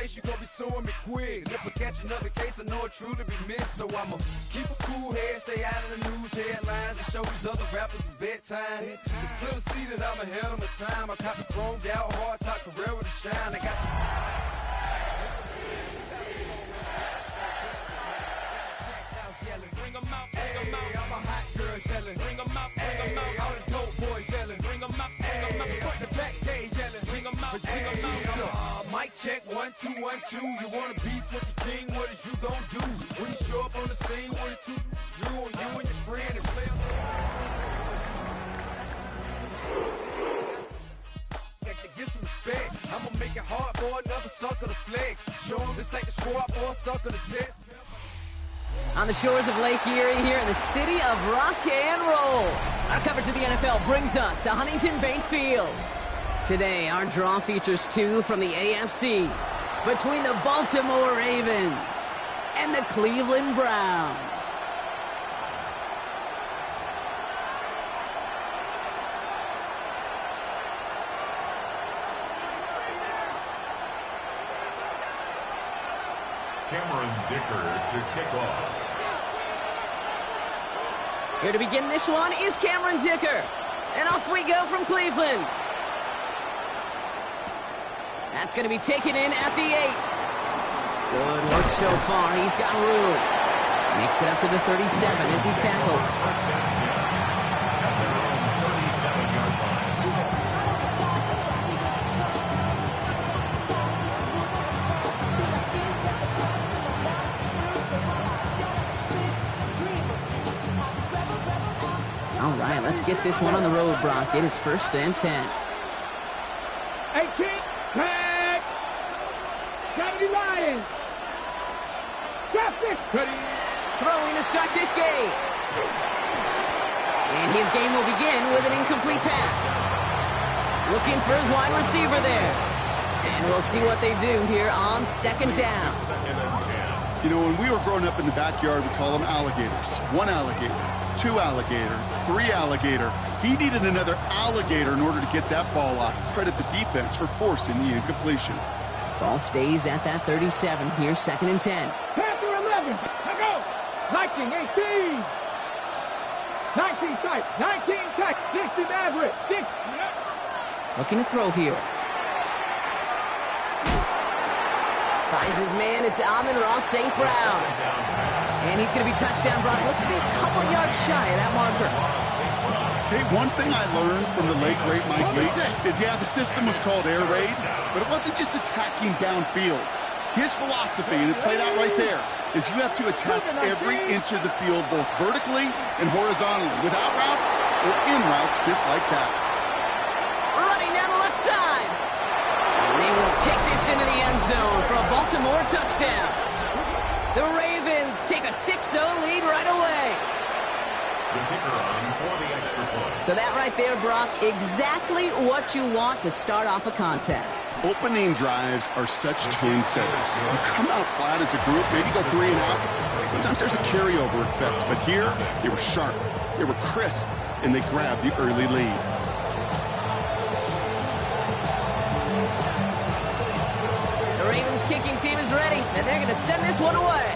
case, you gon' be suing me quick. And if I catch another case, I know it truly be missed. So I'ma keep a cool head, stay out of the news headlines, and show these other rappers it's bedtime. It's clear to see that I'm ahead of my time. I caught the chromed out, hard top career with a shine. I got some time. Hey, I'm a hot girl yelling. Bring 'em out, bring 'em out. All the dope boys yelling. Bring 'em out, bring 'em out. Fuck the back gay yelling. Bring 'em out, bring 'em out. Mic check 1 2 1 2. You wanna beef with the king? What is you gon' do when you show up on the scene? What it two drew on you and your friend and play up? Get some respect. I'ma make it hard for another sucker to flex. Show 'em this ain't the squad for a sucker to test. On the shores of Lake Erie here in the city of rock and roll. Our coverage of the NFL brings us to Huntington Bank Field. Today, our draw features two from the AFC between the Baltimore Ravens and the Cleveland Browns. Cameron Dicker to kick off. Here to begin this one is Cameron Dicker. And off we go from Cleveland. That's going to be taken in at the 8. Good work so far. He's got room. Makes it up to the 37 as he's tackled. All right, let's get this one on the road, Brock. It is 1st and 10. 18, tag, Kennedy Lions, traffic, Throwing to start this game. And his game will begin with an incomplete pass. Looking for his wide receiver there. And we'll see what they do here on 2nd down. You know, when we were growing up in the backyard, we call them alligators. 1 alligator, 2 alligator, 3 alligator. He needed another alligator in order to get that ball off. Credit the defense for forcing the incompletion. Ball stays at that 37 here, 2nd and 10. Panther 11, I go, 19, 18, 19 tight, 19 tight, 60 Maverick, 60. Looking to throw here. Finds his man, it's Amon-Ra St. Brown. And he's going to be touchdown, Brock. Looks to be a couple yards shy of that marker. Okay, one thing I learned from the late, great Mike Leach is, yeah, the system was called air raid, but it wasn't just attacking downfield. His philosophy, and it played out right there, is you have to attack every inch of the field, both vertically and horizontally, without routes or in routes just like that. Running down the left side. And they will take this into the end zone for a Baltimore touchdown. The Ravens take a 6-0 lead right away. The kicker on for the extra point. So that right there, Brock, exactly what you want to start off a contest. Opening drives are such tone setters. You come out flat as a group, maybe go 3 and out. Sometimes there's a carryover effect, but here they were sharp, they were crisp, and they grabbed the early lead. The Ravens kicking team is ready, and they're going to send this one away.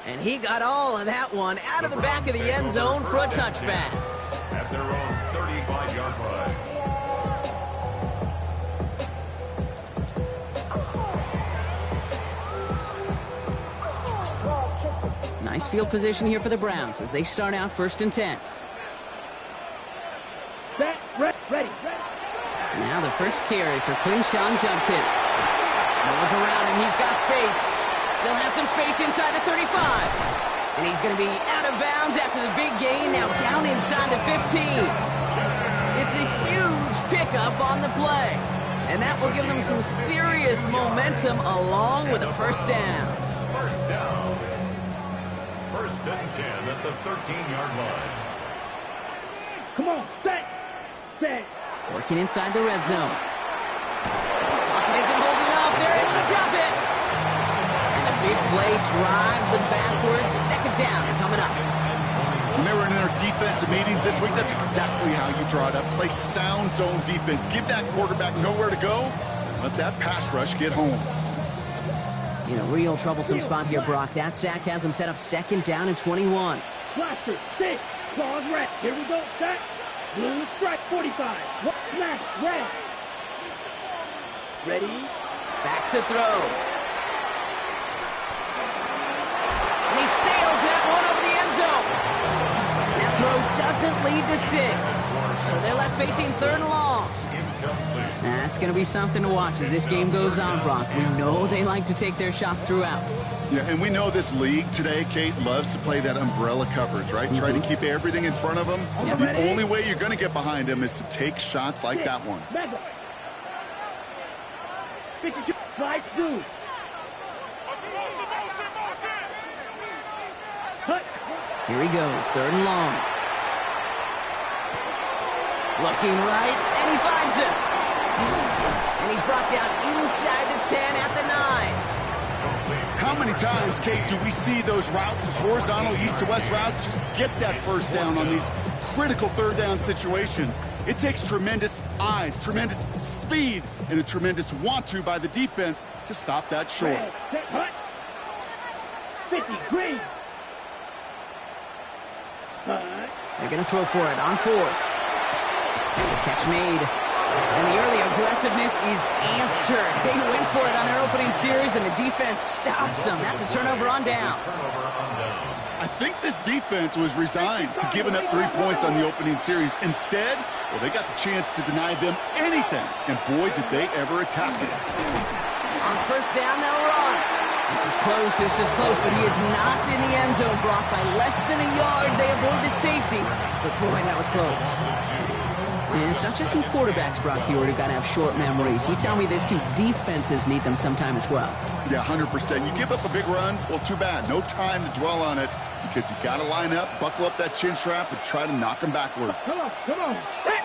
And he got all of that one out of the back of the end zone for a touchback. At their own 35-yard line. Nice field position here for the Browns as they start out 1st and 10. Ready. Now the first carry for Quinshawn Judkins. No one's around him. He's got space. Still has some space inside the 35. And he's going to be out of bounds after the big gain. Now down inside the 15. It's a huge pickup on the play. And that will give them some serious momentum along with a 1st down. First down. 1st and 10 at the 13-yard line. Come on, set. Working inside the red zone. Pocket isn't holding up. They're able to drop it. And the big play drives them backwards. 2nd down coming up. When they were in their defensive meetings this week, that's exactly how you draw it up. Play sound zone defense. Give that quarterback nowhere to go. Let that pass rush get home. In a real troublesome spot here, Brock. That sack has him set up 2nd down and 21. Blaster, 6, claws red. Here we go, set. Blue strike, 45. Smash, red. Ready? Back to throw. And he sails that one over the end zone. That throw doesn't lead to 6. So they're left facing 3rd and long. That's going to be something to watch as this game goes on, Brock. We know they like to take their shots throughout. Yeah, and we know this league today, Kate, loves to play that umbrella coverage, right? Try to keep everything in front of them. Yep. The only way you're going to get behind them is to take shots like that one. Slide through. Here he goes, 3rd and long. Looking right, and he finds him. And he's brought down inside the 10 at the 9. How many times, Kate, do we see those routes, those horizontal east-to-west routes, just get that first down on these critical 3rd down situations? It takes tremendous eyes, tremendous speed, and a tremendous want-to by the defense to stop that short. 50, green. They're going to throw for it on 4th. Catch made. And the early aggressiveness is answered. They went for it on their opening series, and the defense stops them. That's a turnover on downs. I think this defense was resigned to giving up 3 points on the opening series. Instead, well, they got the chance to deny them anything. And boy, did they ever attack it. On 1st down, they'll run. This is close, but he is not in the end zone, Brock. By less than a yard, they avoid the safety. But boy, that was close. And it's not just some quarterbacks, Brock, here who got to have short memories. You tell me these 2 defenses need them sometime as well. Yeah, 100%. You give up a big run, well, too bad. No time to dwell on it because you got to line up, buckle up that chin strap, and try to knock them backwards. Come on. Set.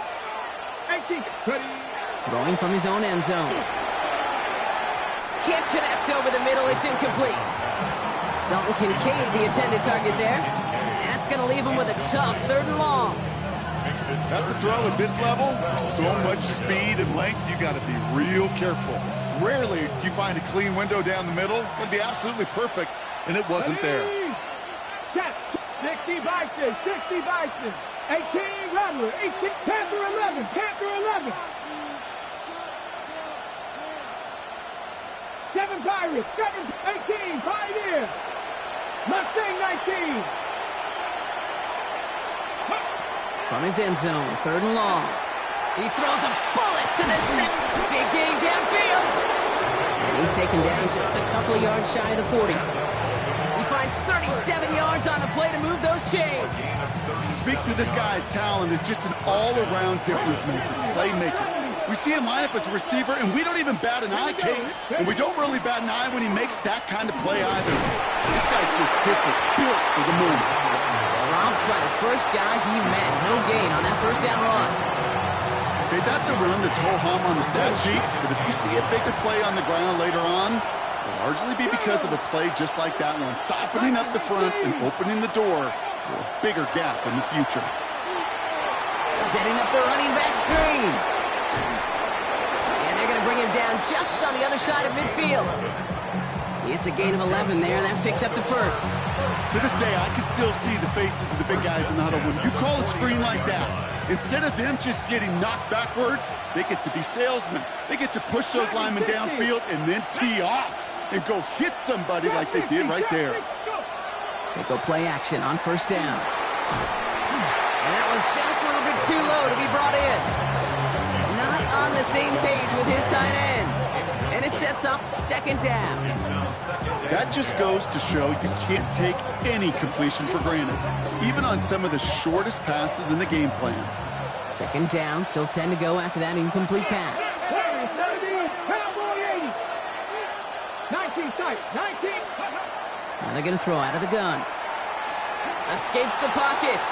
18, ready. Throwing from his own end zone. Can't connect over the middle. It's incomplete. Dalton Kincaid, the intended target there. That's going to leave him with a tough 3rd and long. That's a throw at this level. With so much speed and length, you got to be real careful. Rarely do you find a clean window down the middle. It'd be absolutely perfect, and it wasn't there. Check. 60 Bison, 60 Bison. 18 Rattler, 18 Panther 11, Panther 11. 7 Pirates, 18 Pioneer. Mustang 19. From his end zone, 3rd and long. He throws a bullet to the center. Big gain downfield. And he's taken down just a couple of yards shy of the 40. He finds 37 yards on the play to move those chains. Speaks to this guy's talent as just an all-around difference maker, playmaker. We see him line up as a receiver, and we don't even bat an eye, Kate. And we don't really bat an eye when he makes that kind of play either. This guy's just different, built for the moment. Romped by the first guy he met. No gain on that 1st down run. Okay, that's a run that's ho-hum on the stat sheet, but if you see a bigger play on the ground later on, it'll largely be because of a play just like that one, softening up the front and opening the door for a bigger gap in the future. Setting up the running back screen. And they're going to bring him down just on the other side of midfield. It's a gain of 11 there. That picks up the 1st. To this day, I can still see the faces of the big guys in the huddle. When you call a screen like that, instead of them just getting knocked backwards, they get to be salesmen. They get to push those linemen downfield and then tee off and go hit somebody like they did right there. They go play action on 1st down. And that was just a little bit too low to be brought in. Not on the same page with his tight end. And it sets up 2nd down. That just goes to show you can't take any completion for granted, even on some of the shortest passes in the game plan. 2nd down, still 10 to go after that incomplete pass. 19 tight, 19. Now they're going to throw out of the gun. Escapes the pocket.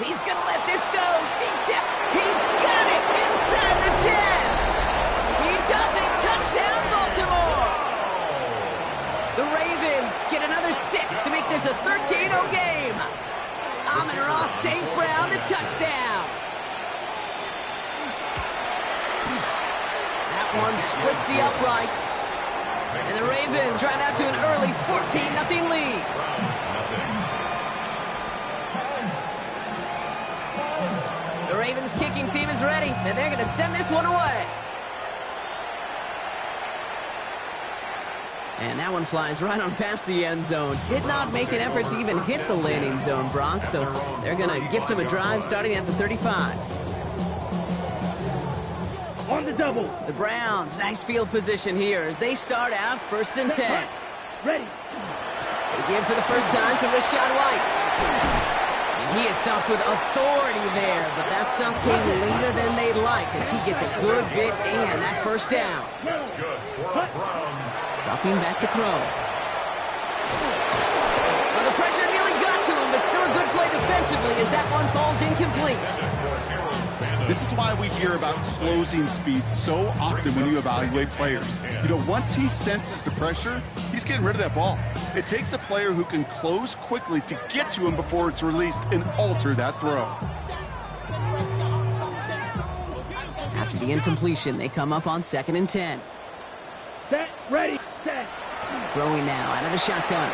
He's going to let this go. Deep depth. He's got it inside the 10. He does it. Touchdown, Baltimore. The Ravens get another 6 to make this a 13-0 game. one splits the uprights. And the Ravens drive out to an early 14-0 lead. The Ravens kicking team is ready, and they're going to send this one away. And that one flies right on past the end zone. Did not make an effort to even hit the landing zone, Brock, so they're going to gift him a drive starting at the 35. On the double. The Browns, nice field position here as they start out 1st and 10. Ready. They give for the first time to Rashad White. And he is stopped with authority there, but that stop came later than they'd like as he gets a good bit and that first down. That's good for our Browns. Dropping back to throw. Well, the pressure nearly got to him, but still a good play defensively as that one falls incomplete. This is why we hear about closing speed so often when you evaluate players. You know, once he senses the pressure, he's getting rid of that ball. It takes a player who can close quickly to get to him before it's released and alter that throw. After the incompletion, they come up on 2nd and 10. Set. Ready. Set. Throwing now out of the shotgun.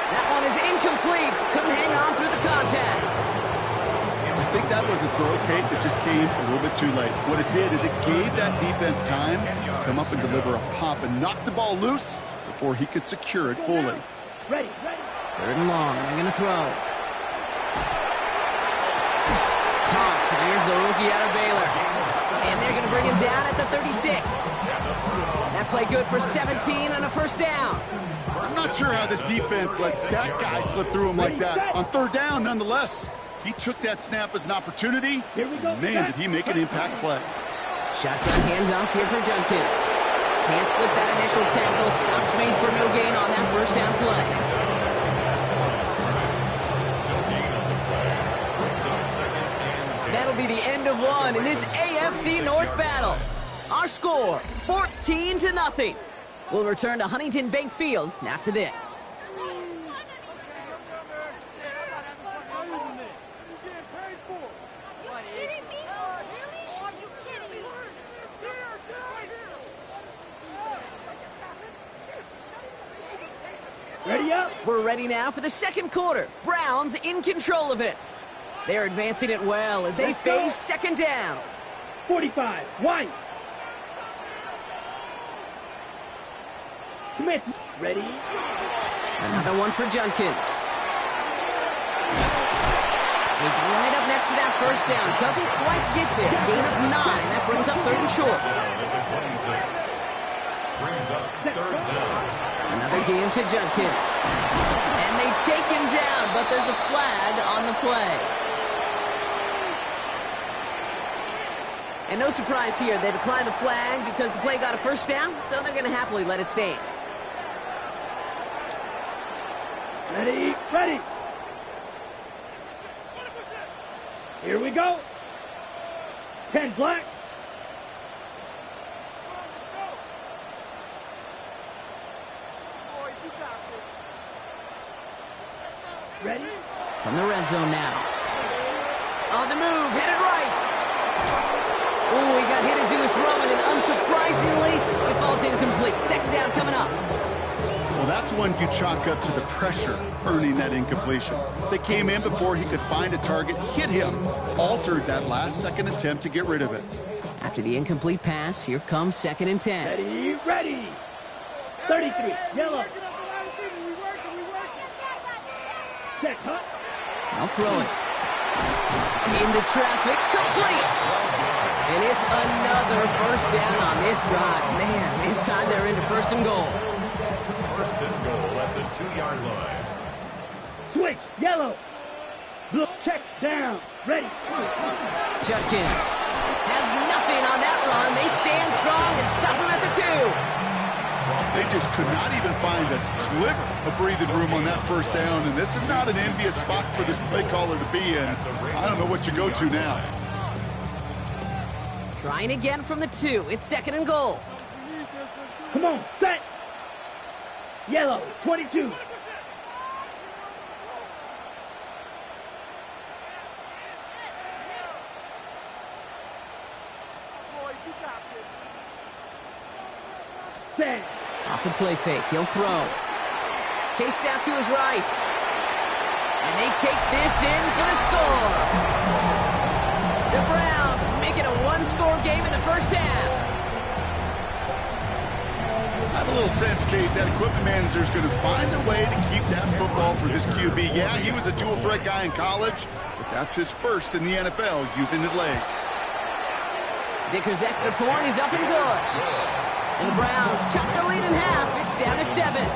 That one is incomplete. Couldn't hang on through the contact. I think that was a throw, Kate, that just came a little bit too late. What it did is it gave that defense time to come up and deliver a pop and knock the ball loose before he could secure it fully. Ready. 3rd and long. They're going to throw. Cox, here's the rookie out of Baylor. And they're going to bring him down at the 36. That play good for 17 and a first down. I'm not sure how this defense lets that guy slip through him like that. On 3rd down, nonetheless, he took that snap as an opportunity. Man, did he make an impact play. Shotgun hands off here for Junkins. Can't slip that initial tackle. Stops made for no gain on that first down play. That'll be the end of one in this AFC North battle. Our score, 14-0. We'll return to Huntington Bank Field after this. Ready up. We're ready now for the second quarter. Browns in control of it. They're advancing it well as they face 2nd down. 45. White. Smith. Ready. Another one for Junkins. He's right up next to that first down. Doesn't quite get there. Gain of 9. That brings up 3rd and short. Brings up 3rd down. Another game to Junkins. And they take him down, but there's a flag on the play. And no surprise here, they declined the flag because the play got a first down, so they're going to happily let it stand. Ready. Here we go. 10 black. Ready. From the red zone now. On the move, headed right. Oh, he got hit as he was throwing, and unsurprisingly, it falls incomplete. 2nd down coming up. Well, that's one you chalk up to the pressure earning that incompletion. They came in before he could find a target, hit him, altered that last-second attempt to get rid of it. After the incomplete pass, here comes 2nd and 10. Ready. 33. Yellow. Check, huh? I'll throw it. Into traffic, complete! And it's another first down on this drive. Man, this time they're into 1st and goal. 1st and goal at the 2-yard line. Switch, yellow. Blue, check, down. Ready. Judkins has nothing on that run. They stand strong and stop him at the 2. They just could not even find a sliver of breathing room on that first down, and this is not an envious spot for this play caller to be in. I don't know what you go to now. Trying again from the 2. It's 2nd and goal. Come on, set. Yellow, 22. Ten. Off the play fake, he'll throw. Chased out to his right. And they take this in for the score. The Browns make it a one-score game in the first half. I have a little sense, Kate, that equipment manager is going to find a way to keep that football for this QB. Yeah, he was a dual-threat guy in college, but that's his first in the NFL using his legs. Dicker's extra point is up and good. And the Browns chop the lead in half. It's down to 7.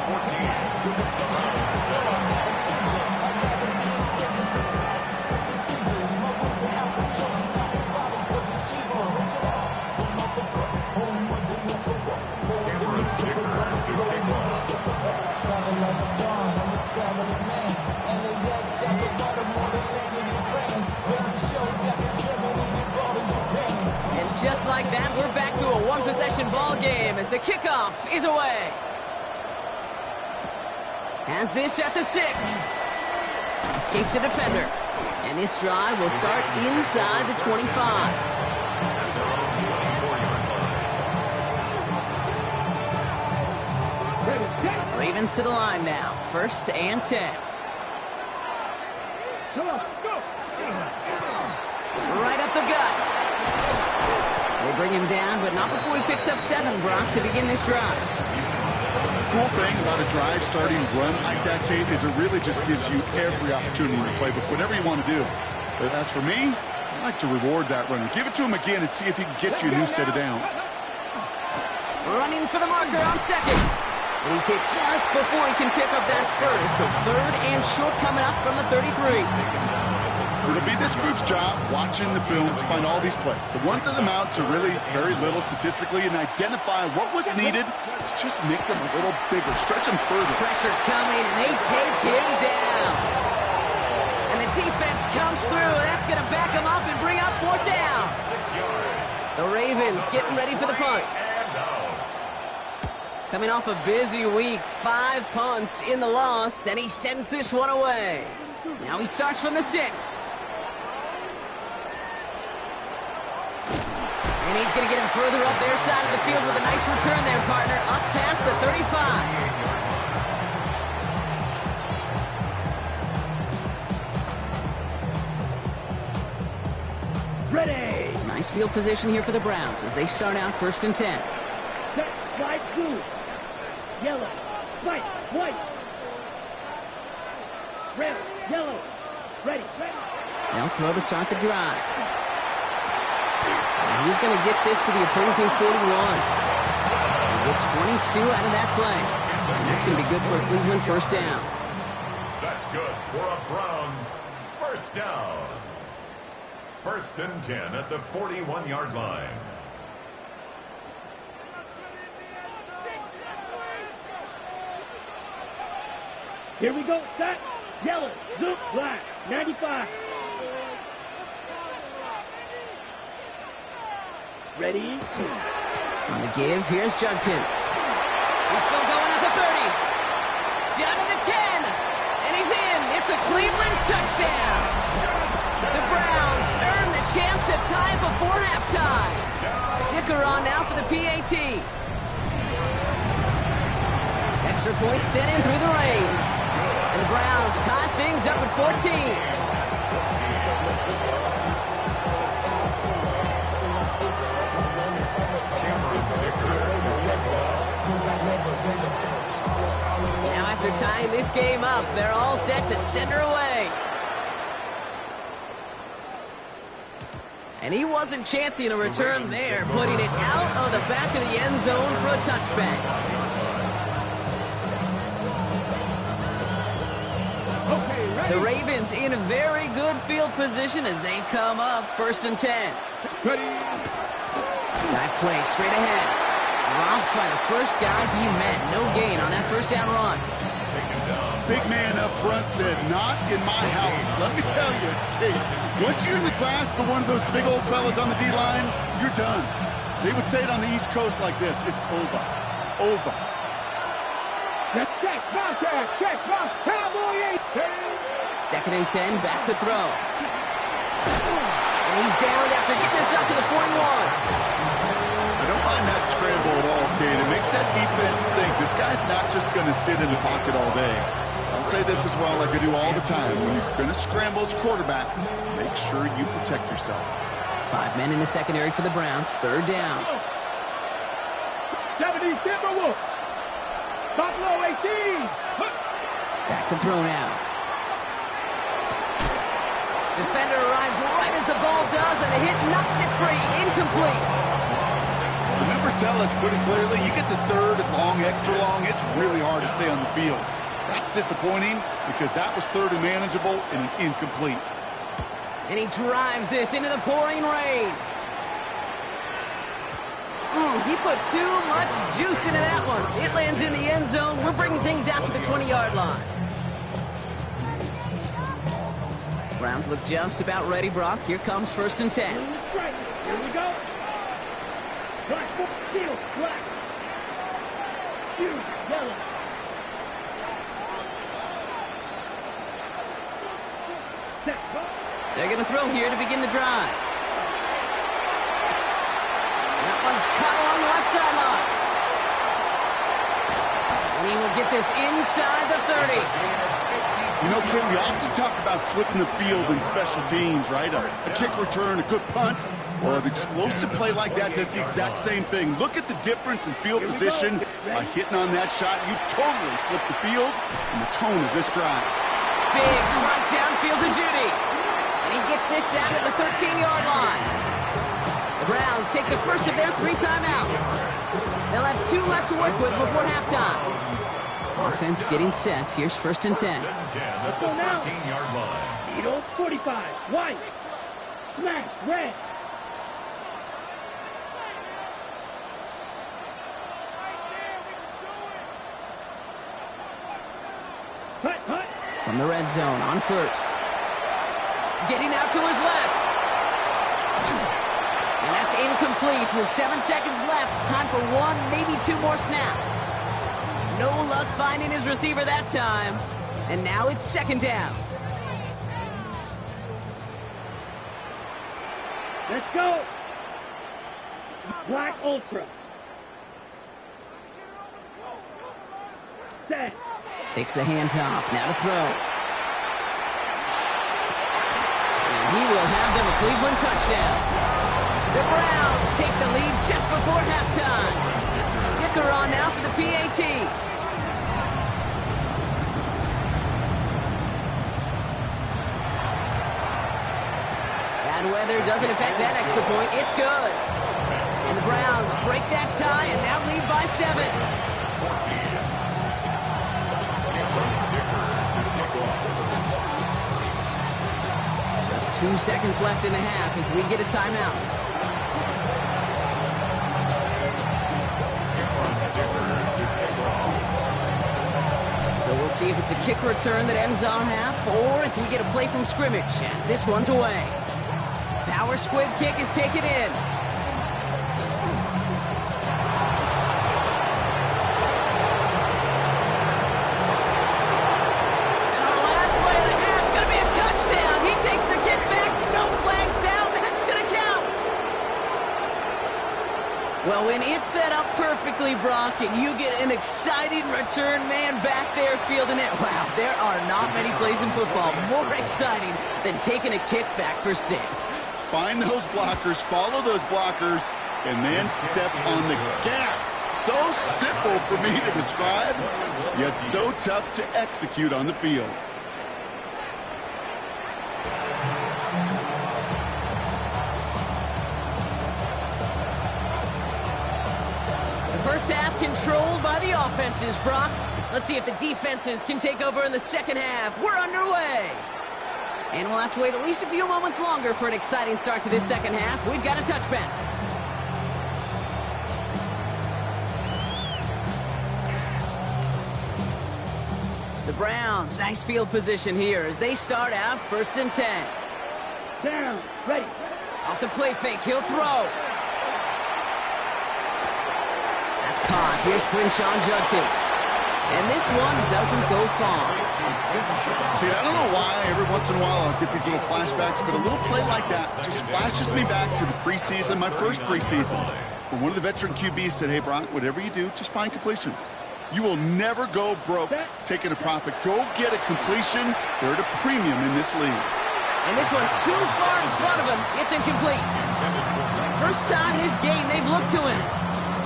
Just like that, we're back to a one-possession ball game as the kickoff is away. Has this at the 6. Escapes a defender. And this drive will start inside the 25. Ravens to the line now. 1st and 10. Right up the gut. They bring him down, but not before he picks up 7, Brock, to begin this drive. Cool thing about a drive starting run like that, Kate, is it really just gives you every opportunity to play with whatever you want to do. But as for me, I like to reward that runner. Give it to him again and see if he can get you a new set of downs. Running for the marker on 2nd. And he's hit just before he can pick up that first. So 3rd and short coming up from the 33. It'll be this group's job watching the film to find all these plays. The ones that amount to really very little statistically and identify what was needed to just make them a little bigger, stretch them further. Pressure coming, and they take him down. And the defense comes through. That's going to back him up and bring up 4th down. 6 yards. The Ravens getting ready for the punt. Coming off a busy week, 5 punts in the loss, and he sends this one away. Now he starts from the 6. And he's going to get him further up their side of the field with a nice return there, partner, up past the 35. Ready. Nice field position here for the Browns as they start out 1st and 10. Set, slide, blue. Yellow. White. White. Red. Yellow. Ready. Ready. They'll throw to start the drive. And he's going to get this to the opposing 41. He'll get 22 out of that play. And that's going to be good for a Cleveland 1st down. That's good for a Browns 1st down. 1st and 10 at the 41-yard line. Here we go. Set. Yellow. Zoom. Black. 95. Ready. On the give, here's Judkins. He's still going at the 30. Down to the 10. And he's in. It's a Cleveland touchdown. The Browns earn the chance to tie before halftime. Dicker on now for the PAT. Extra point sent in through the rain. And the Browns tie things up at 14. Now after tying this game up, they're all set to send her away. And he wasn't chancing a return there, putting it out of the back of the end zone for a touchback. The Ravens in a very good field position as they come up 1st and 10. Ready. Dive play straight ahead. Dropped by the first guy he met. No gain on that 1st down run. Big man up front said, not in my house. Let me tell you, Kate, once you're in the grasp of one of those big old fellas on the D-line, you're done. They would say it on the East Coast like this. It's over. Over. Check, check, contact, check, box, Cowboy 2nd and 10, back to throw. And he's down after getting this up to the 41. said defense think, this guy's not just going to sit in the pocket all day. I'll say this as well, like I do all the time. When you're going to scramble as quarterback, make sure you protect yourself. 5 men in the secondary for the Browns. 3rd down. 70 Timberwolves. Buffalo 18. Back to throw now. Defender arrives right as the ball does, and the hit knocks it free. Incomplete. The numbers tell us pretty clearly, you get to 3rd and long, extra long, it's really hard to stay on the field. That's disappointing because that was 3rd and manageable and an incomplete. And he drives this into the pouring rain. He put too much juice into that one. It lands in the end zone. We're bringing things out to the 20-yard line. Browns look just about ready, Brock. Here comes 1st and 10. Right. Here we go. Right foot, field, black. Huge, yellow. Set, go. They're going to throw here to begin the drive. That one's caught along the left sideline. And he will get this inside the 30. You know, Kim, we often talk about flipping the field in special teams, right? A kick return, a good punt, or an explosive play like that does the exact same thing. Look at the difference in field position. By hitting on that shot, you've totally flipped the field and the tone of this drive. Big strike downfield to Judy. And he gets this down at the 13-yard line. The Browns take the first of their 3 timeouts. They'll have 2 left to work with before halftime. Offense getting set. Here's 1st and 10. 1st and 10 at the 13-yard line. Needle, 45. White. Smash, red. Hut, hut. From the red zone on 1st. Getting out to his left. And that's incomplete. With 7 seconds left. Time for 1, maybe 2 more snaps. No luck finding his receiver that time. And now it's 2nd down. Let's go. Black Ultra. Set. Takes the handoff. Now to throw. And he will have them a Cleveland touchdown. The Browns take the lead just before halftime. Dicker on now for the PAT. Bad weather doesn't affect that extra point. It's good. And the Browns break that tie and now lead by 7. Just 2 seconds left in the half as we get a timeout. So we'll see if it's a kick return that ends on half or if we get a play from scrimmage as this one's away. Power squib kick is taken in. And our last play of the half is going to be a touchdown. He takes the kick back. No flags down. That's going to count. Well, when it's set up perfectly, Brock, and you get an exciting return man back there fielding it, wow, there are not many plays in football more exciting than taking a kick back for 6. Find those blockers, follow those blockers, and then step on the gas. So simple for me to describe, yet so tough to execute on the field. The first half controlled by the offenses, Brock. Let's see if the defenses can take over in the second half. We're underway. And we'll have to wait at least a few moments longer for an exciting start to this second half. We've got a touchback. The Browns, nice field position here as they start out 1st and 10. Down. Ready. Off the play fake, he'll throw. That's caught. Here's Quinshawn Judkins. And this one doesn't go far. Dude, I don't know why every once in a while I'll get these little flashbacks, but a little play like that just flashes me back to the preseason, my first preseason. But one of the veteran QBs said, hey, Brock, whatever you do, just find completions. You will never go broke taking a profit. Go get a completion. They're at a premium in this league. And this one too far in front of him. It's incomplete. First time this game they've looked to him.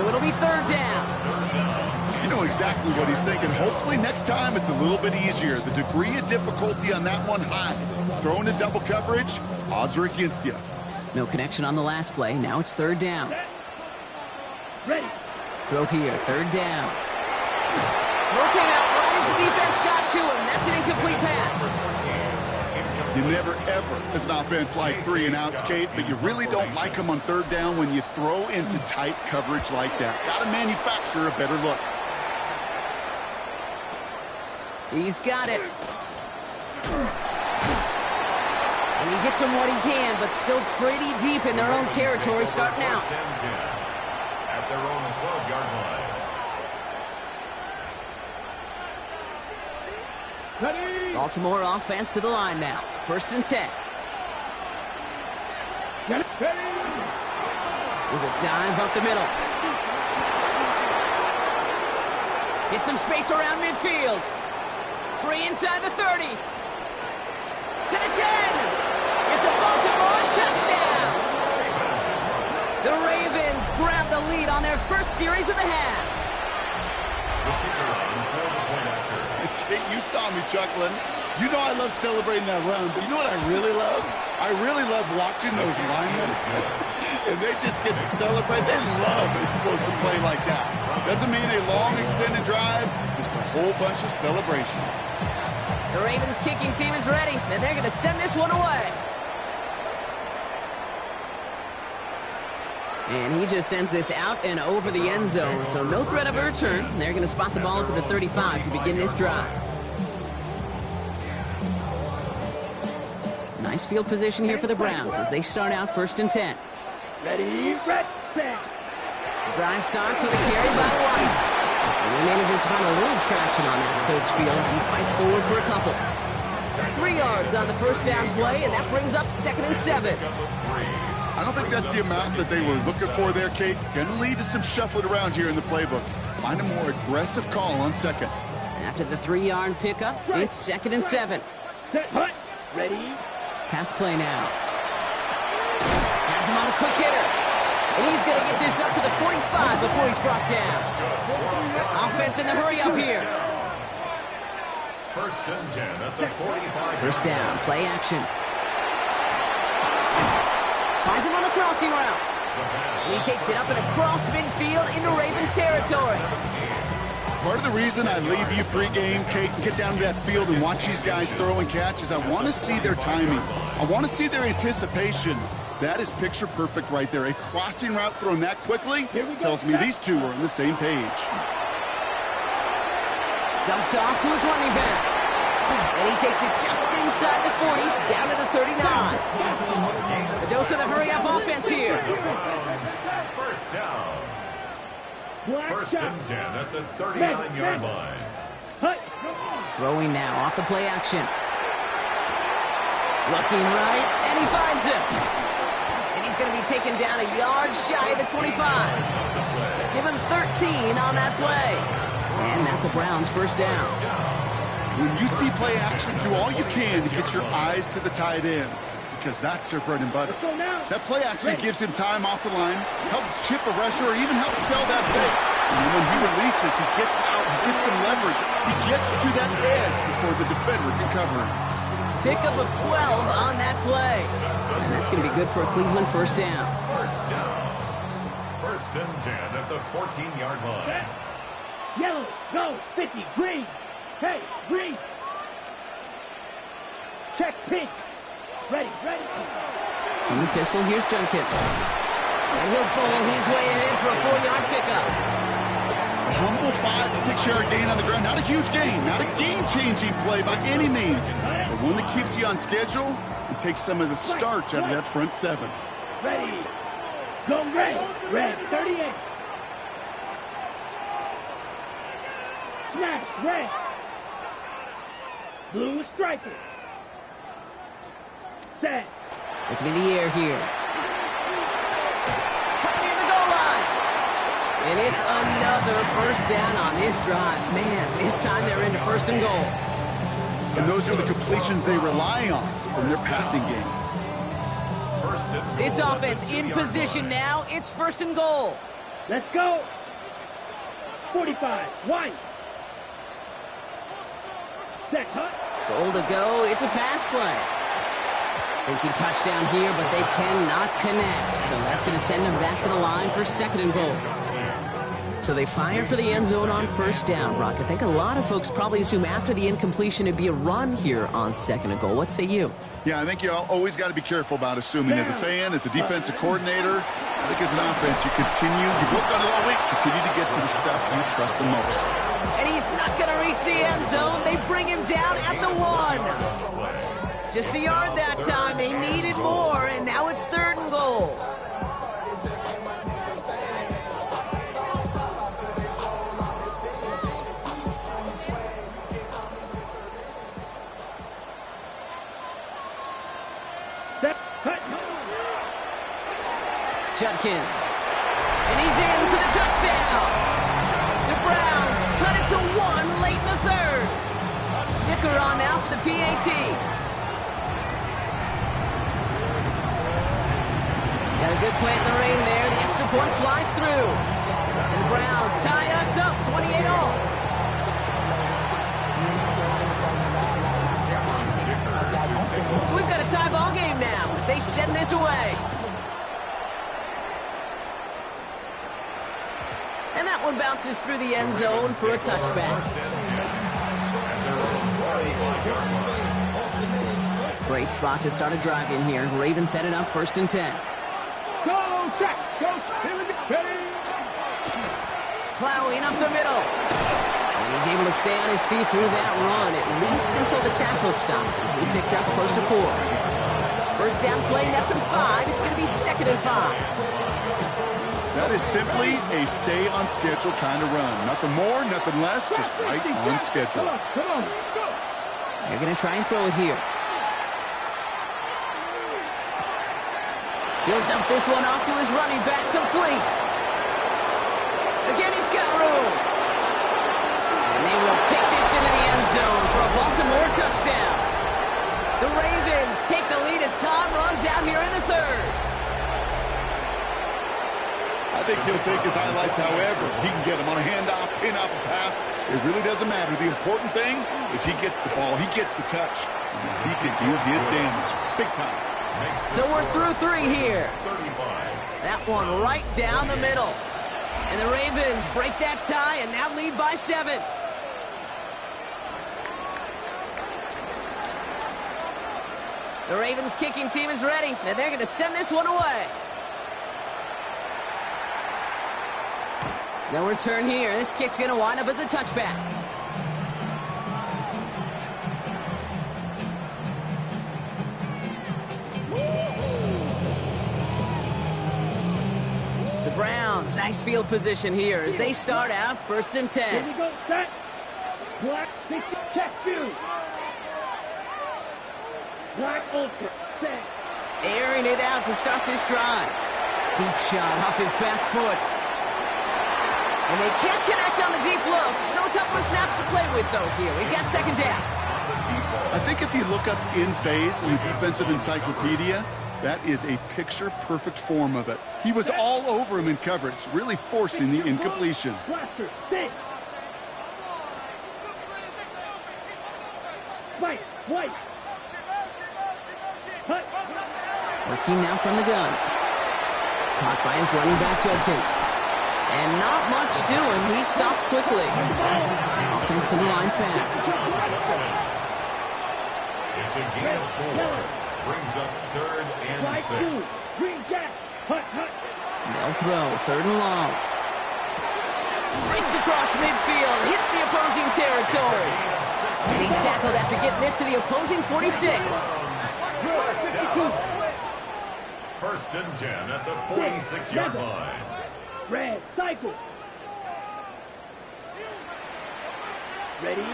So it'll be third down. You know exactly what he's thinking. Hopefully next time it's a little bit easier. The degree of difficulty on that one high. Throwing a double coverage, odds are against you. No connection on the last play. Now it's third down. Ready. Throw here, third down. Throw came out right as the defense got to him. That's an incomplete pass. You never, ever, as an offense, like 3 and outs, Kate, but you really don't like them on third down when you throw into tight coverage like that. Got to manufacture a better look. He's got it. And he gets him what he can, but still pretty deep in their own territory starting out. At their own 12-yard line. Ready. Baltimore offense to the line now. First and 10. Get it. Ready. There's a dive up the middle. Get some space around midfield. Free inside the 30. To the 10. It's a Baltimore touchdown. The Ravens grab the lead on their first series of the half. Kate, you saw me chuckling. You know I love celebrating that run, but you know what I really love? I really love watching those linemen. And they just get to celebrate. They love an explosive play like that. Doesn't mean a long extended drive, just a whole bunch of celebration. The Ravens kicking team is ready, and they're going to send this one away. And he just sends this out and over the end zone, so no threat of a return. They're going to spot the ball at the 35 to begin this drive. Nice field position here for the Browns as they start out first and 10. Ready. Red. Set. Drive starts with a carry by White. And he manages to find a little traction on that search field as he fights forward for a couple. 3 yards on the first down play, and that brings up second and 7. I don't think that's the amount that they were looking for there, Kate. Going to lead to some shuffling around here in the playbook. Find a more aggressive call on second. After the 3-yard pickup, it's second and 7. Set. Hut. Ready. Pass play now. Has him on a quick hitter. And he's going to get this up to the 45 before he's brought down. Offense in the hurry up here. First and 10 at the 45. First down, play action. Finds him on the crossing route. And he takes it up and across midfield into Ravens territory. Part of the reason I leave you pregame, Kate, and get down to that field and watch these guys throw and catch is I want to see their timing. I want to see their anticipation. That is picture perfect right there. A crossing route thrown that quickly tells me these two are on the same page. Dumped off to his running back. And he takes it just inside the 40, down to the 39. A dose of the hurry-up offense here. First down. First and 10 at the 39-yard line. Throwing now off the play action. Looking right, and he finds him. And he's going to be taken down a yard shy of the 25. Give him 13 on that play. And that's a Browns first down. When you see play action, do all you can to get your eyes to the tight end, because that's their bread and butter. That play action gives him time off the line, helps chip a rusher, or even helps sell that fake. And then when he releases, he gets out, he gets some leverage. He gets to that edge before the defender can cover him. Pickup of 12 on that play. And that's going to be good for a Cleveland first down. First down. First and 10 at the 14-yard line. Yellow. Go. 50. Green. Hey, green. Check pink. Ready. From the pistol, here's Junkins. And he'll bowl his way ahead for a 4-yard pickup. A humble 5 to 6 yard gain on the ground. Not a huge gain, not a game-changing play by any means, but one that keeps you on schedule and takes some of the starch out of that front 7. Ready. Go red. Red. 38. Snap. Red. Blue striker. Set. Looking in the air here. Coming in the goal line. And it's another first down on this drive. Man, this time they're into first and goal. And those are the completions they rely on from their passing game. This offense in position now. It's first and goal. Let's go. 45, wide. Set, cut. Goal to go. It's a pass play. Thinking touchdown here, but they cannot connect. So that's going to send them back to the line for second and goal. So they fire for the end zone on first down, Brock. I think a lot of folks probably assume after the incompletion it'd be a run here on second and goal. What say you? Yeah, I think you always got to be careful about assuming. As a fan, as a defensive coordinator, I think as an offense, you've worked on it all week, continue to get to the stuff you trust the most. And he's not going to reach the end zone. They bring him down at the 1. Just a yard that time. They needed more, and now it's third and goal. Judkins. And he's in for the touchdown. The Browns cut it to 1 late in the third. Dicker on now for the PAT. Got a good play in the rain there. The extra point flies through. And the Browns tie us up 28-all. So we've got a tie ball game now as they send this away. And that one bounces through the end zone for a touchback. Great spot to start a drive in here. Ravens set it up first and 10. Go, check, go, ready. Plowing up the middle. And he's able to stay on his feet through that run, at least until the tackle stops him. He picked up close to 4. First down play, nets him 5. It's going to be second and 5. That is simply a stay-on-schedule kind of run. Nothing more, nothing less, just right on schedule. Come on, go. They're going to try and throw it here. He'll dump this one off to his running back, complete. Again, he's got room. And they will take this into the end zone for a Baltimore touchdown. The Ravens take the lead as Tom runs out here in the third. I think he'll take his highlights however he can get them on a handoff, pin-off, a pass. It really doesn't matter. The important thing is he gets the ball, he gets the touch, and he can do his damage. Big time. So we're through 3 here. That one right down the middle. And the Ravens break that tie and now lead by 7. The Ravens kicking team is ready, and they're going to send this one away. No return here. This kick's going to wind up as a touchback. The Browns, nice field position here as they start out first and 10. Here we go, set. Black, 60, check, 2. Black, ultra, set. Airing it out to start this drive. Deep shot off his back foot. And they can't connect on the deep look. Still a couple of snaps to play with, though, here. We've got second down. I think if you look up in phase in the defensive encyclopedia, that is a picture-perfect form of it. He was all over him in coverage, really forcing the incompletion. Blaster, sit. Spike, white. Hut. Working now from the gun. Caught by his running back, Judkins. And not much doing. He stopped quickly. Offensive line fast. It's a gain of 4. Brings up third and 6. Green jack. Hut, hut. They'll throw. Third and long. Breaks across midfield. Hits the opposing territory. And he's tackled after getting this to the opposing 46. First and 10 at the 46-yard line. Red, cycle. Ready?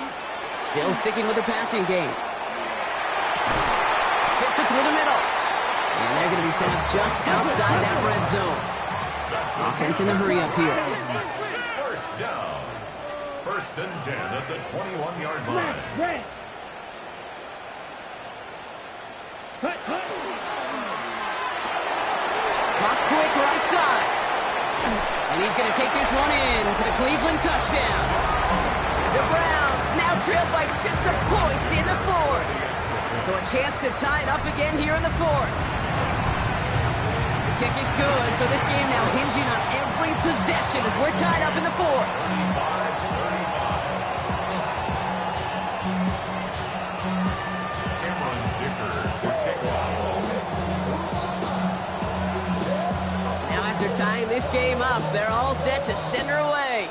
Still sticking with the passing game. Fits it through the middle. And they're going to be set up just outside that red zone. Offense in the hurry up here. First down. First and 10 at the 21-yard line. Clock quick right side. And he's going to take this one in for the Cleveland touchdown. The Browns now trailed by just a point in the fourth. So a chance to tie it up again here in the fourth. The kick is good, so this game now hinging on every possession as we're tied up in the fourth. Now after tying this game up, they're all set to send her away.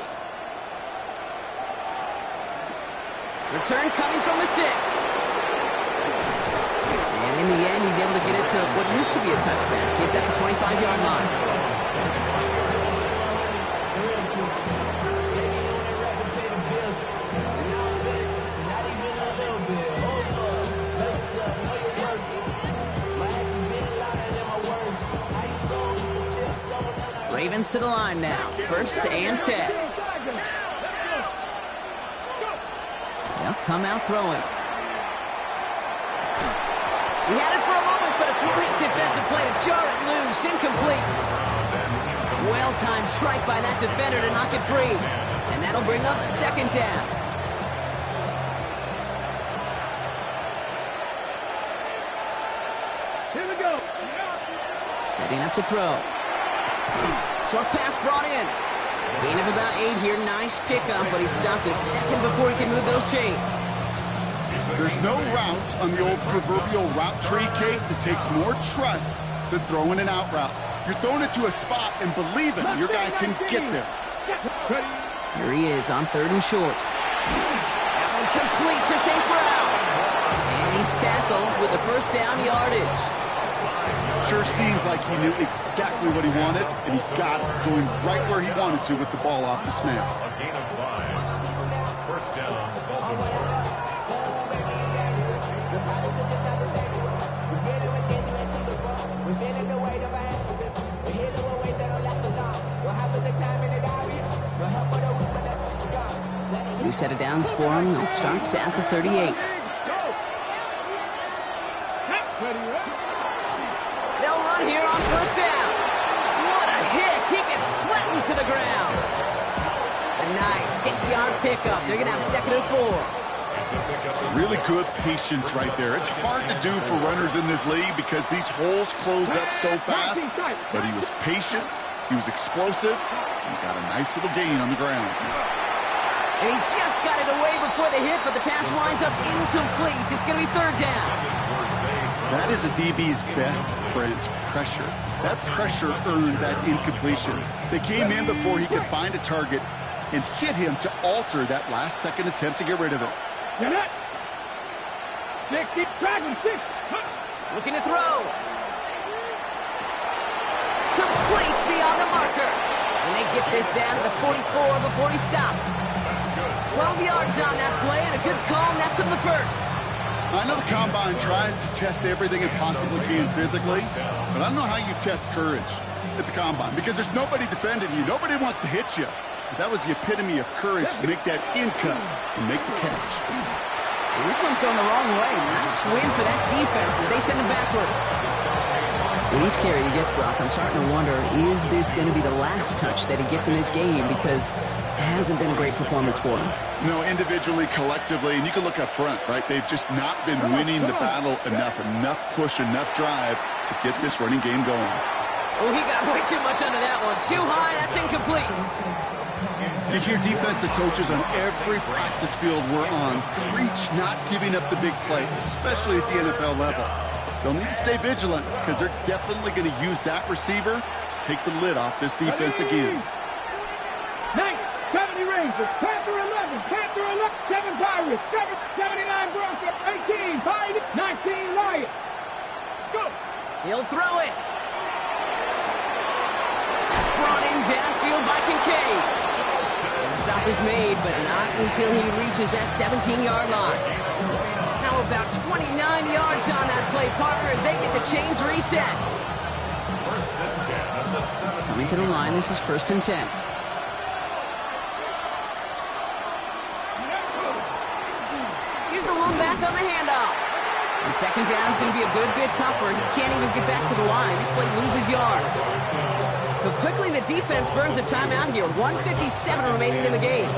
Return coming from the 6. And in the end, he's able to get it to what used to be a touchback. It's at the 25-yard line. Ravens to the line now. First and 10. They'll come out throwing. We had it for a moment, but a quick defensive play to jar it loose. Incomplete. Well-timed strike by that defender to knock it free. And that'll bring up second down. Here we go. Setting up to throw. Short pass brought in. Gain of about 8 here. Nice pickup, but he stopped a second before he could move those chains. There's no routes on the old proverbial route tree, Kate, that takes more trust than throwing an out route. You're throwing it to a spot and believing your guy can get there. Here he is on 3rd and short. That one complete to St. Brown. And he's tackled with the first down yardage. Sure seems like he knew exactly what he wanted, and he got it, going right where he wanted to with the ball off the snap. A gain of 5. First down, Baltimore. New set of downs for him. They'll start at the 38. They'll run here on first down. What a hit. He gets flattened to the ground. A nice 6-yard pickup. They're going to have second and 4. Really good patience right there. It's hard to do for runners in this league because these holes close up so fast. But he was patient. He was explosive. He got a nice little gain on the ground. And he just got it away before the hit, but the pass winds up incomplete. It's going to be third down. That is a DB's best friend, pressure. That pressure earned that incompletion. They came in before he could find a target and hit him to alter that last-second attempt to get rid of it. 60, tracking 6. Looking to throw. Complete beyond the marker. And they get this down to the 44 before he stopped. 12 yards on that play and a good call nets him the first. I know the Combine tries to test everything it possibly can physically, but I don't know how you test courage at the Combine because there's nobody defending you. Nobody wants to hit you. But that was the epitome of courage to make that in cut and make the catch. And this one's going the wrong way. Nice win for that defense as they send him backwards. With each carry he gets, Brock, I'm starting to wonder, is this going to be the last touch that he gets in this game? Because it hasn't been a great performance for him. No, individually, collectively, and you can look up front, right? They've just not been winning the battle enough push, enough drive to get this running game going. Oh, he got way too much under that one. Too high, that's incomplete. You hear defensive coaches on every practice field we're on preach not giving up the big play, especially at the NFL level. They'll need to stay vigilant because they're definitely going to use that receiver to take the lid off this defense again. 70 Rangers, Panther 11, Panther 11, 7 Pirates, 79 Broncos, 18 Pirates, 19 Lions. Let's go. He'll throw it. That's brought in downfield by Kincaid. And the stop is made, but not until he reaches that 17-yard line. How about 29 yards on that play, partner, as they get the chains reset. First and 10. Coming to the line, this is 1st and 10. Here's the one back on the handoff. And 2nd down is going to be a good bit tougher. He can't even get back to the line. This play loses yards. So quickly the defense burns a timeout here. 1:57 remaining in the game.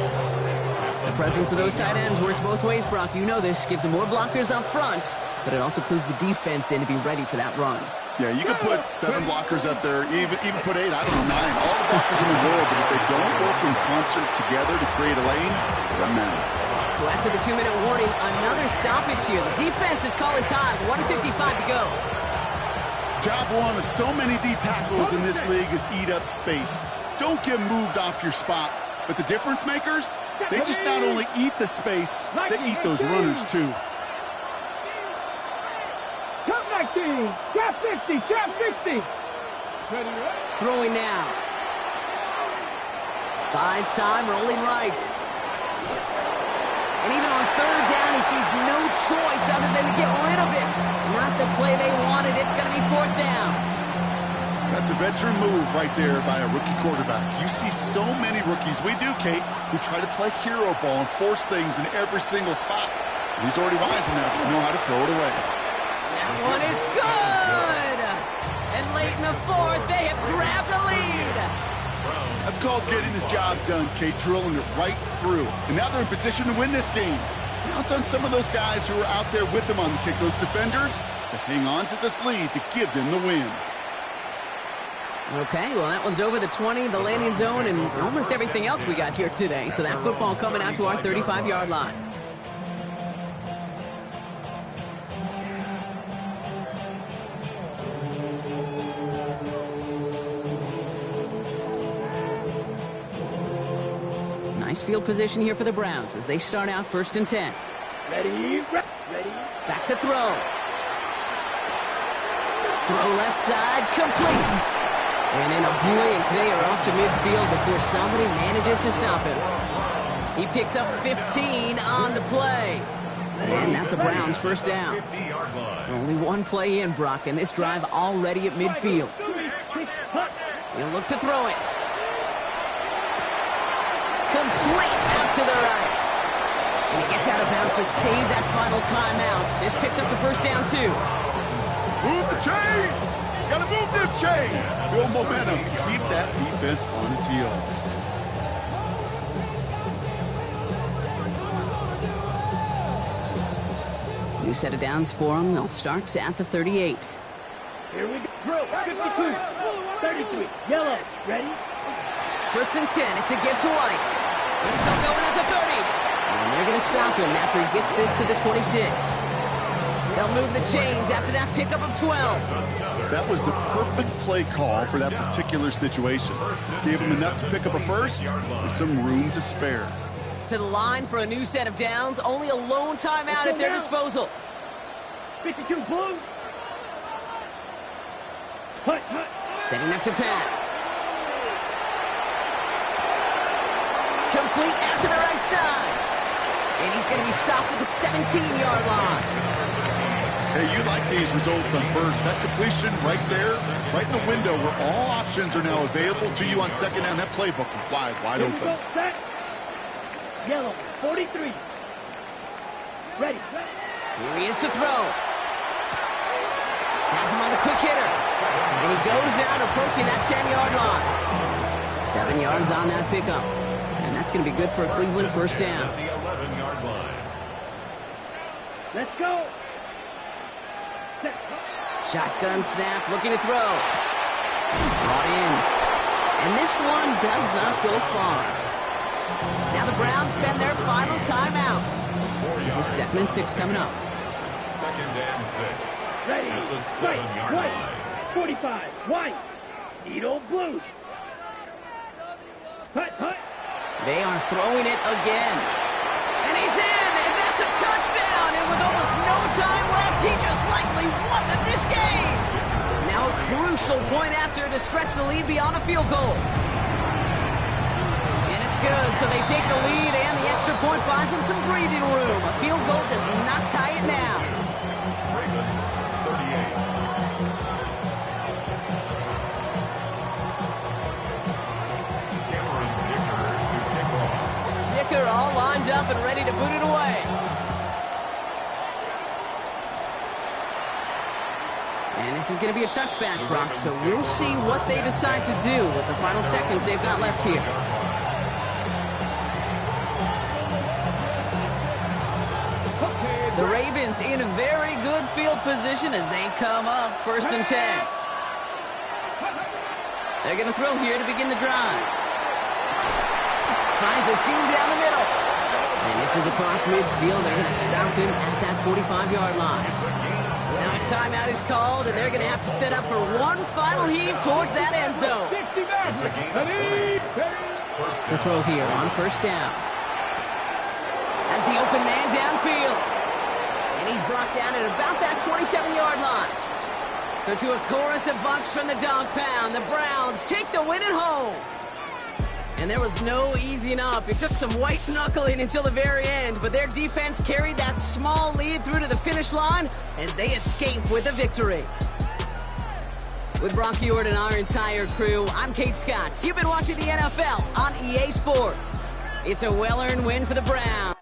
The presence of those tight ends works both ways, Brock. You know this. Gives them more blockers up front, but it also clues the defense in to be ready for that run. Yeah, you could put 7 blockers up there, even put 8, I don't know, 9. All the blockers in the world, but if they don't work in concert together to create a lane, it doesn't matter. So after the 2-minute warning, another stoppage here. The defense is calling time. 1:55 to go. Job one of so many D tackles in this league is eat up space. Don't get moved off your spot. But the difference makers, they just not only eat the space, they eat those runners too. Top 19, trap 60, trap 60. Throwing now. Buys time, rolling right. And even on 3rd down, he sees no choice other than to get rid of it. Not the play they wanted. It's going to be 4th down. That's a veteran move right there by a rookie quarterback. You see so many rookies, we do, Kate, who try to play hero ball and force things in every single spot. And he's already wise enough to know how to throw it away. That one is good. And late in the 4th, they have grabbed the lead. That's called getting his job done, Kate, drilling it right through. And now they're in position to win this game. Counts on some of those guys who are out there with them on the kick, those defenders, to hang on to this lead to give them the win. Okay, well, that one's over the 20, the landing zone, and almost everything else we got here today. So that football coming out to our 35-yard line. Nice field position here for the Browns as they start out 1st and 10. Ready. Back to throw. Throw left side, complete. And in a blink, they are off to midfield before somebody manages to stop him. He picks up 15 on the play. And that's a Browns 1st down. Only one play in, Brock, and this drive already at midfield. He'll look to throw it. Complete out to the right. And he gets out of bounds to save that final timeout. This picks up the 1st down, too. Move the chain! Gotta move this chain! Build momentum. Keep that defense on its heels. New set of downs for them. They'll start at the 38. Here we go. Throw. 52. 33. Yellow. Ready? 1st and 10. It's a give to White. They're still going at the 30. And they're going to stop him after he gets this to the 26. They'll move the chains after that pickup of 12. That was the perfect play call for that particular situation. Gave him enough to pick up a first with some room to spare. To the line for a new set of downs. Only a lone timeout at their disposal. 52 Blues. Hut. Setting up to pass. Complete out to the right side. And he's going to be stopped at the 17-yard line. Hey, you like these results on first. That completion right there, right in the window where all options are now available to you on 2nd down. That playbook is wide open. Go, set. Yellow, 43. Ready. Here he is to throw. Has him on the quick hitter. And he goes out approaching that 10-yard line. 7 yards on that pickup. And that's going to be good for a Cleveland 1st down. The 11-yard line. Let's go. Shotgun snap, looking to throw. Brought in. And this one does not go far. Now the Browns spend their final timeout. This is 2nd and 6 coming up. 2nd and 6. Ready. At the 7-yard White. line. 45. White. Needle Blues. Hut. They are throwing it again. And he's in, and that's a touchdown. And with almost no time left, he just likely won this game. Now a crucial point after to stretch the lead beyond a field goal. And it's good, so they take the lead, and the extra point buys them some breathing room. A field goal does not tie it now. Ravens 38. kicker all lined up and ready to boot it away. And this is going to be a touchback, Brock, so we'll see what they decide to do with the final seconds they've got left here. The Ravens in a very good field position as they come up 1st and 10. They're going to throw here to begin the drive. Finds a seam down the middle. And this is across midfield. They're going to stop him at that 45-yard line. Now a timeout is called, and they're going to have to set up for one final heave towards that end zone. To throw here on 1st down. As the open man downfield. And he's brought down at about that 27-yard line. So to a chorus of bucks from the dog pound, the Browns take the win at home. And there was no easing up. It took some white knuckling until the very end, but their defense carried that small lead through to the finish line as they escape with a victory. With Brock Ewart and our entire crew, I'm Kate Scott. You've been watching the NFL on EA Sports. It's a well-earned win for the Browns.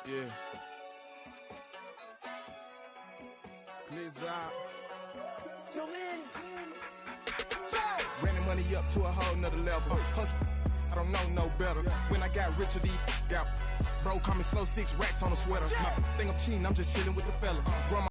Yeah. Clears out. Yo, man. Ran the money up to a whole nother level. Hustle, I don't know no better. When I got richer, these got bro, call me slow 6 racks on a sweater. My thing I'm cheating, I'm just chilling with the fellas.